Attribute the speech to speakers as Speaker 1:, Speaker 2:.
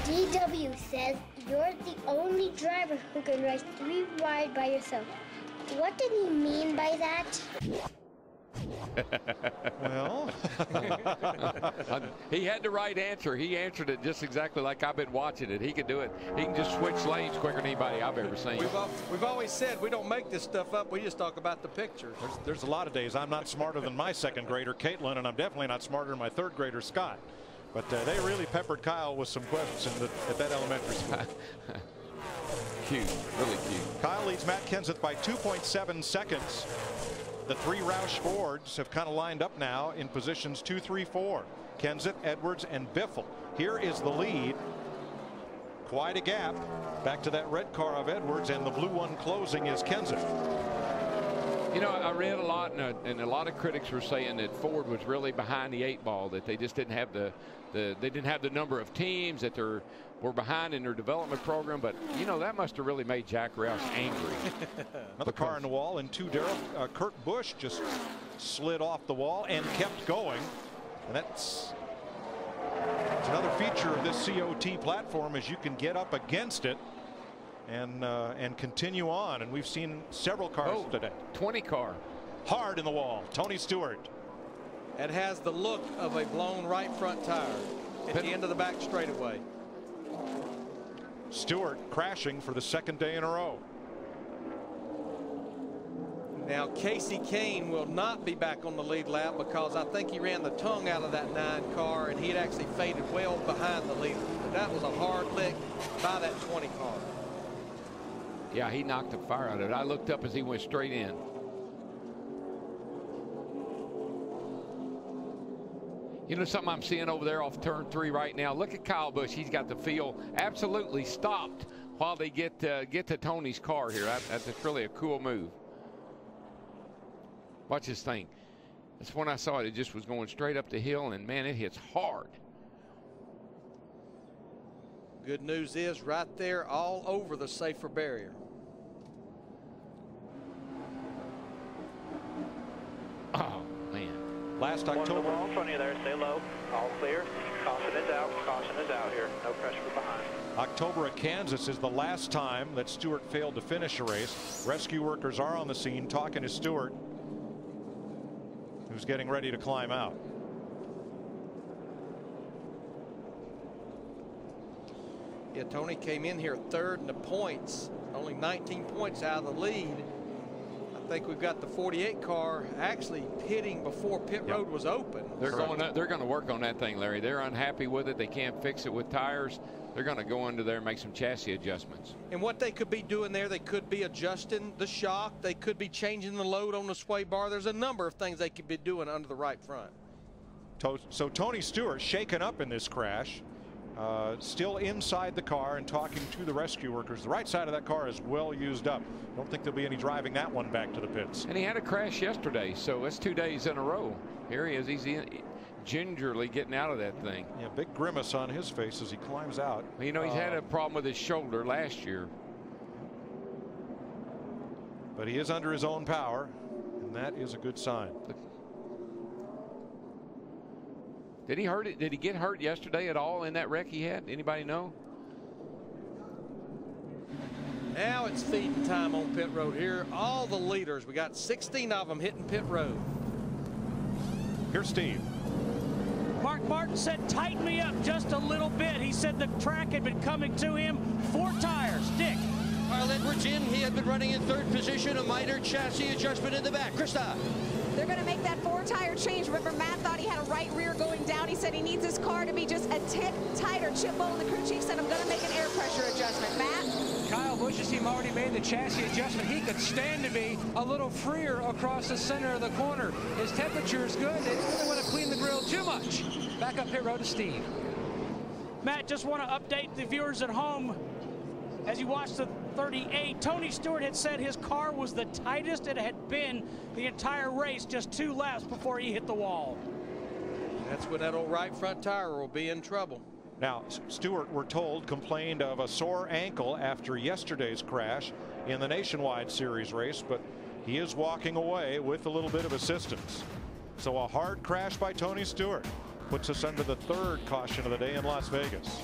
Speaker 1: DW says you're the only driver who can race 3 wide by yourself. What did he mean by that?
Speaker 2: Well,
Speaker 3: he had the right answer. He answered it just exactly like I've been watching it. He can do it. He can just switch lanes quicker than anybody I've ever seen.
Speaker 4: We've always said we don't make this stuff up. We just talk about the pictures.
Speaker 2: there's a lot of days I'm not smarter than my second grader, Caitlin, and I'm definitely not smarter than my third grader, Scott. But they really peppered Kyle with some questions at that elementary school.
Speaker 3: Cute, really cute.
Speaker 2: Kyle leads Matt Kenseth by 2.7 seconds. The 3 Roush Fords have kind of lined up now in positions 2, 3, 4. Kenseth, Edwards, and Biffle. Here is the lead. Quite a gap. Back to that red car of Edwards, and the blue one closing is Kenseth.
Speaker 3: You know, I read a lot, and a lot of critics were saying that Ford was really behind the 8 ball, that they just didn't have they didn't have the number of teams, that they were behind in their development program. But you know, that must have really made Jack Roush angry.
Speaker 2: Another car in the wall, and 2 Darrell. Kurt Busch just slid off the wall and kept going, and that's another feature of this COT platform, is you can get up against it and continue on, and we've seen several cars today.
Speaker 3: 20 car.
Speaker 2: Hard in the wall. Tony Stewart.
Speaker 4: It has the look of a blown right front tire at the end of the back straightaway.
Speaker 2: Stewart crashing for the 2nd day in a row.
Speaker 4: Now Casey Kane will not be back on the lead lap, because I think he ran the tongue out of that 9 car, and he had actually faded well behind the leader. But that was a hard lick by that 20 car.
Speaker 3: Yeah, he knocked the fire out of it. I looked up as he went straight in. You know something I'm seeing over there off turn 3 right now? Look at Kyle Busch. He's got the field absolutely stopped while they get to Tony's car here. That's really a cool move. Watch this thing. That's when I saw it. It just was going straight up the hill, and man, it hits hard.
Speaker 4: Good news is right there all over the safer barrier.
Speaker 3: Oh, man.
Speaker 2: Last October.
Speaker 5: Wall in front of you there. Stay low. All clear. Caution is out. Caution is out here. No pressure from behind.
Speaker 2: October at Kansas is the last time that Stewart failed to finish a race. Rescue workers are on the scene talking to Stewart, who's getting ready to climb out.
Speaker 4: Yeah, Tony came in here 3rd in the points, only 19 points out of the lead. I think we've got the 48 car actually pitting before pit road was open.
Speaker 3: They're going to work on that thing, Larry. They're unhappy with it. They can't fix it with tires. They're going to go under there and make some chassis adjustments.
Speaker 4: And what they could be doing there, they could be adjusting the shock. They could be changing the load on the sway bar. There's a number of things they could be doing under the right front.
Speaker 2: So Tony Stewart shaken up in this crash. Still inside the car and talking to the rescue workers. The right side of that car is well used up. Don't think there'll be any driving that one back to the pits.
Speaker 3: And he had a crash yesterday, so it's 2 days in a row. Here he is. He's gingerly getting out of that thing.
Speaker 2: Yeah, big grimace on his face as he climbs out.
Speaker 3: You know, he's had a problem with his shoulder last year.
Speaker 2: But he is under his own power, and that is a good sign.
Speaker 3: Did he hurt it? Did he get hurt yesterday at all in that wreck he had? Anybody know?
Speaker 4: Now it's feeding time on pit road here. All the leaders, we got 16 of them hitting pit road.
Speaker 2: Here's Steve.
Speaker 6: Mark Martin said, tighten me up just a little bit. He said the track had been coming to him. 4 tires. Dick.
Speaker 7: Kyle Edwards in. He had been running in 3rd position. A minor chassis adjustment in the back. Krista.
Speaker 8: They're going to make that 4-tire change. Remember, Matt thought he had a right rear going down. He said he needs his car to be just a tick tighter. Chip Bowl, the crew chief, said, I'm going to make an air pressure adjustment. Matt?
Speaker 6: Kyle Busch's team already made the chassis adjustment. He could stand to be a little freer across the center of the corner. His temperature is good. They don't really want to clean the grill too much. Back up pit road to Steve. Matt, just want to update the viewers at home. As you watch the 38, Tony Stewart had said his car was the tightest it had been the entire race, just 2 laps before he hit the wall.
Speaker 4: That's when that old right front tire will be in trouble.
Speaker 2: Now, Stewart, we're told, complained of a sore ankle after yesterday's crash in the Nationwide Series race, but he is walking away with a little bit of assistance. So a hard crash by Tony Stewart puts us under the 3rd caution of the day in Las Vegas.